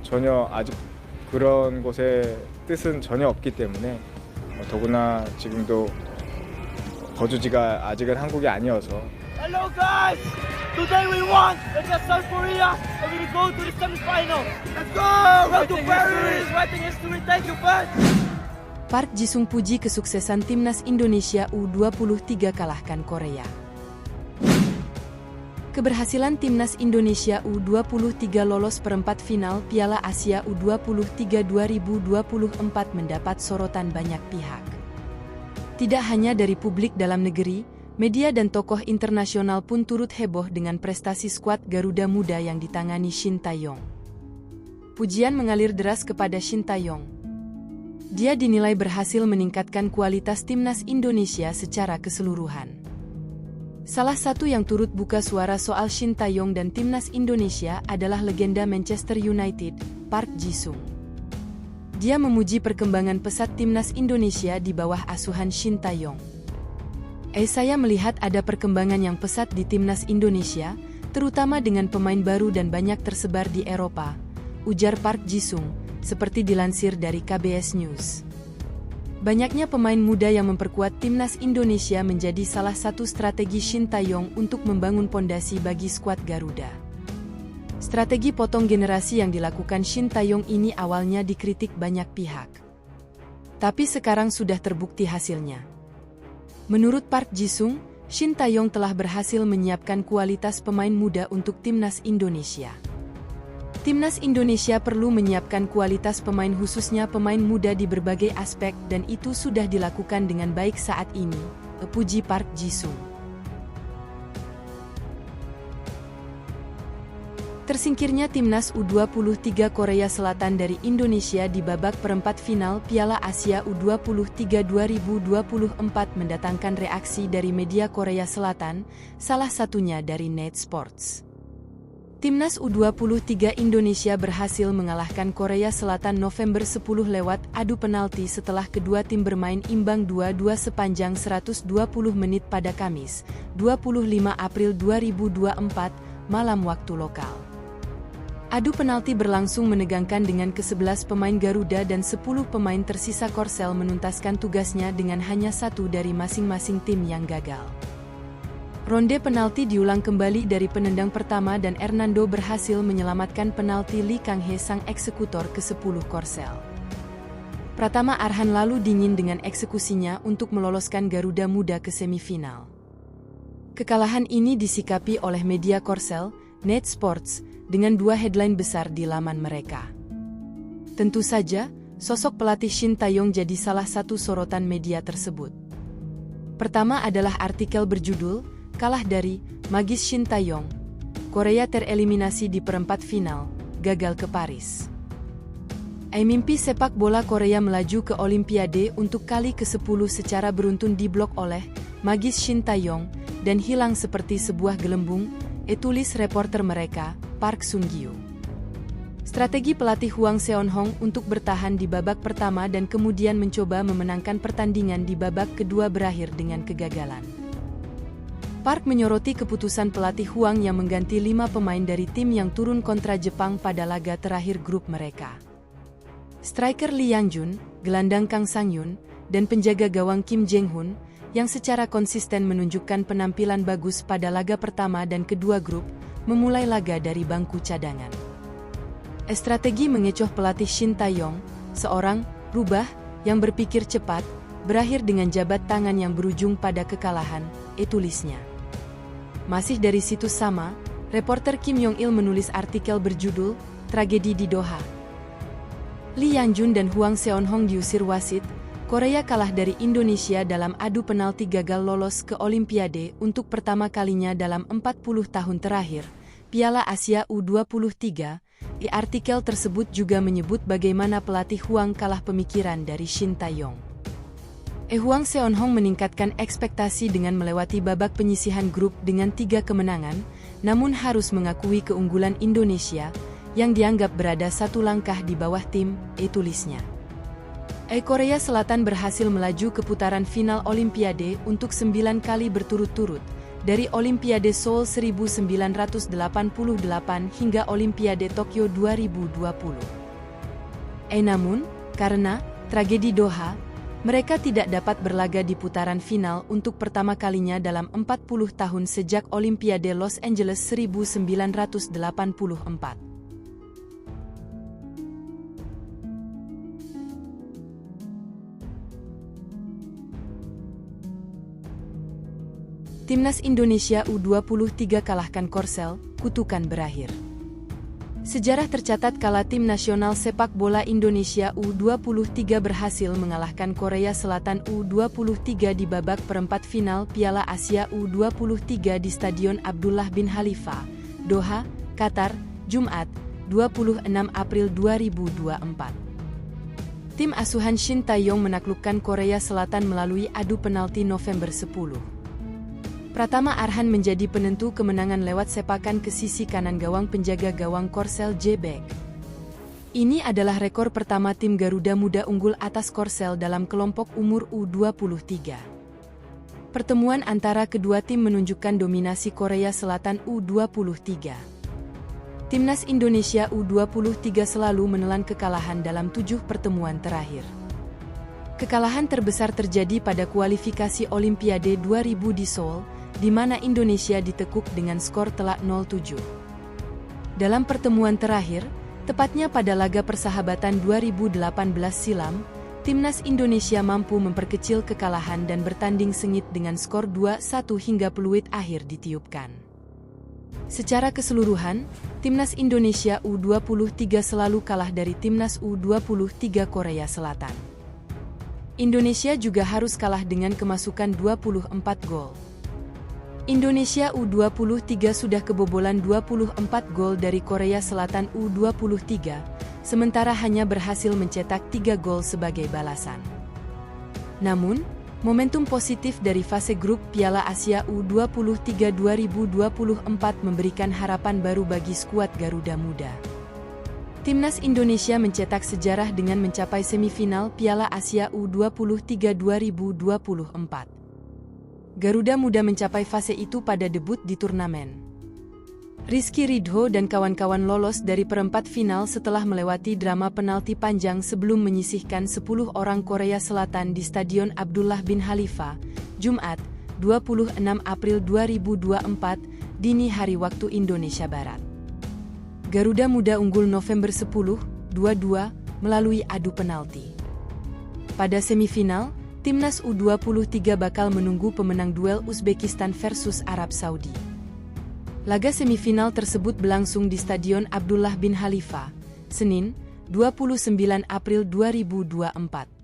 전혀 아직 그런 곳에 뜻은 전혀 없기 때문에 더구나 지금도 거주지가 아직은 한국이 아니어서. Hello guys! Today we won against South Korea and we will go to the semi-final. Let's go! Go to Paris! Writing history. Thank you, fans! Park Ji-sung puji kesuksesan timnas Indonesia U23 kalahkan Korea. Keberhasilan timnas Indonesia U23 lolos perempat final Piala Asia U23 2024 mendapat sorotan banyak pihak. Tidak hanya dari publik dalam negeri, media dan tokoh internasional pun turut heboh dengan prestasi skuad Garuda Muda yang ditangani Shin Tae-yong. Pujian mengalir deras kepada Shin Tae-yong. Dia dinilai berhasil meningkatkan kualitas timnas Indonesia secara keseluruhan. Salah satu yang turut buka suara soal Shin Tae-yong dan timnas Indonesia adalah legenda Manchester United, Park Ji-sung. Dia memuji perkembangan pesat timnas Indonesia di bawah asuhan Shin Tae-yong. Saya melihat ada perkembangan yang pesat di timnas Indonesia, terutama dengan pemain baru dan banyak tersebar di Eropa, ujar Park Ji-sung, seperti dilansir dari KBS News. Banyaknya pemain muda yang memperkuat timnas Indonesia menjadi salah satu strategi Shin Tae-yong untuk membangun pondasi bagi skuad Garuda. Strategi potong generasi yang dilakukan Shin Tae-yong ini awalnya dikritik banyak pihak. Tapi sekarang sudah terbukti hasilnya. Menurut Park Ji-sung, Shin Tae-yong telah berhasil menyiapkan kualitas pemain muda untuk timnas Indonesia. Timnas Indonesia perlu menyiapkan kualitas pemain khususnya pemain muda di berbagai aspek dan itu sudah dilakukan dengan baik saat ini, puji Park Ji-sung. Tersingkirnya timnas U23 Korea Selatan dari Indonesia di babak perempat final Piala Asia U23 2024 mendatangkan reaksi dari media Korea Selatan, salah satunya dari Net Sports. Timnas U23 Indonesia berhasil mengalahkan Korea Selatan November 10 lewat adu penalti setelah kedua tim bermain imbang 2-2 sepanjang 120 menit pada Kamis, 25 April 2024, malam waktu lokal. Adu penalti berlangsung menegangkan dengan ke-11 pemain Garuda dan 10 pemain tersisa Korsel menuntaskan tugasnya dengan hanya satu dari masing-masing tim yang gagal. Ronde penalti diulang kembali dari penendang pertama dan Hernando berhasil menyelamatkan penalti Lee Kang-hee sang eksekutor ke-10 Korsel. Pratama Arhan lalu dingin dengan eksekusinya untuk meloloskan Garuda Muda ke semifinal. Kekalahan ini disikapi oleh media Korsel, Net Sports, dengan dua headline besar di laman mereka. Tentu saja, sosok pelatih Shin Tae-yong jadi salah satu sorotan media tersebut. Pertama adalah artikel berjudul, Kalah dari Magis Shin Tae-yong. Korea tereliminasi di perempat final, gagal ke Paris. Mimpi sepak bola Korea melaju ke Olimpiade untuk kali ke-10 secara beruntun diblok oleh Magis Shin Tae-yong dan hilang seperti sebuah gelembung, tulis reporter mereka, Park Sung-gyu. Strategi pelatih Hwang Seon-hong untuk bertahan di babak pertama dan kemudian mencoba memenangkan pertandingan di babak kedua berakhir dengan kegagalan. Park menyoroti keputusan pelatih Hwang yang mengganti 5 pemain dari tim yang turun kontra Jepang pada laga terakhir grup mereka. Striker Lee Yang-jun, gelandang Kang Sang-yun, dan penjaga gawang Kim Jeng-hun, yang secara konsisten menunjukkan penampilan bagus pada laga pertama dan kedua grup, memulai laga dari bangku cadangan. Strategi mengecoh pelatih Shin Tae-yong, seorang rubah yang berpikir cepat, berakhir dengan jabat tangan yang berujung pada kekalahan, tulisnya. Masih dari situs sama, reporter Kim Yong-il menulis artikel berjudul, Tragedi di Doha. Lee Yang-jun dan Hwang Seon-hong diusir wasit, Korea kalah dari Indonesia dalam adu penalti gagal lolos ke Olimpiade untuk pertama kalinya dalam 40 tahun terakhir, Piala Asia U23. Di artikel tersebut juga menyebut bagaimana pelatih Hwang kalah pemikiran dari Shin Tae-yong. Hwang Seon-hong meningkatkan ekspektasi dengan melewati babak penyisihan grup dengan 3 kemenangan, namun harus mengakui keunggulan Indonesia, yang dianggap berada satu langkah di bawah tim, tulisnya. Korea Selatan berhasil melaju ke putaran final Olimpiade untuk 9 kali berturut-turut, dari Olimpiade Seoul 1988 hingga Olimpiade Tokyo 2020. Namun, karena tragedi Doha, mereka tidak dapat berlaga di putaran final untuk pertama kalinya dalam 40 tahun sejak Olimpiade Los Angeles 1984. Timnas Indonesia U23 kalahkan Korsel, kutukan berakhir. Sejarah tercatat kala tim nasional sepak bola Indonesia U23 berhasil mengalahkan Korea Selatan U23 di babak perempat final Piala Asia U23 di Stadion Abdullah bin Khalifa, Doha, Qatar, Jumat, 26 April 2024. Tim asuhan Shin Tae-yong menaklukkan Korea Selatan melalui adu penalti November 10. Pratama Arhan menjadi penentu kemenangan lewat sepakan ke sisi kanan gawang penjaga gawang Korsel J-Back. Ini adalah rekor pertama tim Garuda Muda unggul atas Korsel dalam kelompok umur U23. Pertemuan antara kedua tim menunjukkan dominasi Korea Selatan U23. Timnas Indonesia U23 selalu menelan kekalahan dalam 7 pertemuan terakhir. Kekalahan terbesar terjadi pada kualifikasi Olimpiade 2000 di Seoul, di mana Indonesia ditekuk dengan skor telak 0-7. Dalam pertemuan terakhir, tepatnya pada laga persahabatan 2018 silam, Timnas Indonesia mampu memperkecil kekalahan dan bertanding sengit dengan skor 2-1 hingga peluit akhir ditiupkan. Secara keseluruhan, Timnas Indonesia U23 selalu kalah dari Timnas U23 Korea Selatan. Indonesia juga harus kalah dengan kemasukan 24 gol. Indonesia U23 sudah kebobolan 24 gol dari Korea Selatan U23, sementara hanya berhasil mencetak 3 gol sebagai balasan. Namun, momentum positif dari fase grup Piala Asia U23 2024 memberikan harapan baru bagi skuad Garuda Muda. Timnas Indonesia mencetak sejarah dengan mencapai semifinal Piala Asia U23 2024. Garuda Muda mencapai fase itu pada debut di turnamen. Rizky Ridho dan kawan-kawan lolos dari perempat final setelah melewati drama penalti panjang sebelum menyisihkan 10 orang Korea Selatan di Stadion Abdullah bin Khalifa, Jumat, 26 April 2024, dini hari waktu Indonesia Barat. Garuda Muda unggul November 10, 2-2, melalui adu penalti. Pada semifinal, Timnas U23 bakal menunggu pemenang duel Uzbekistan versus Arab Saudi. Laga semifinal tersebut berlangsung di Stadion Abdullah bin Khalifa, Senin, 29 April 2024.